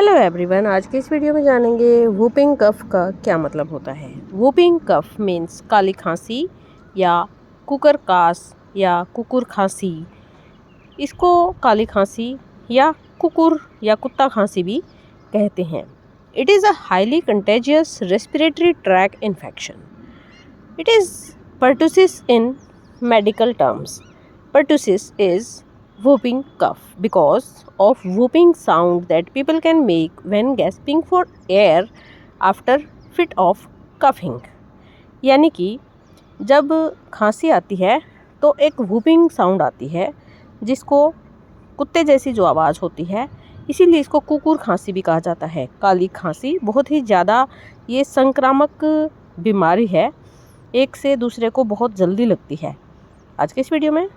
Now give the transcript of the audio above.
Hello everyone, आज के इस वीडियो में जानेंगे वूपिंग कफ का क्या मतलब होता है। वूपिंग कफ मीन्स काली खांसी या कुकर कास या कुकुर खांसी। इसको काली खांसी या कुकुर या कुत्ता खांसी भी कहते हैं। It is a highly contagious respiratory tract infection. It is pertussis in medical terms. Pertussis is whooping cough because of whooping sound that people can make when gasping for air after fit of coughing. यानी कि जब खांसी आती है तो एक whooping sound आती है जिसको कुत्ते जैसी जो आवाज़ होती है, इसीलिए इसको कुकुर खांसी भी कहा जाता है। काली खांसी बहुत ही ज़्यादा ये संक्रामक बीमारी है, एक से दूसरे को बहुत जल्दी लगती है। आज के इस वीडियो में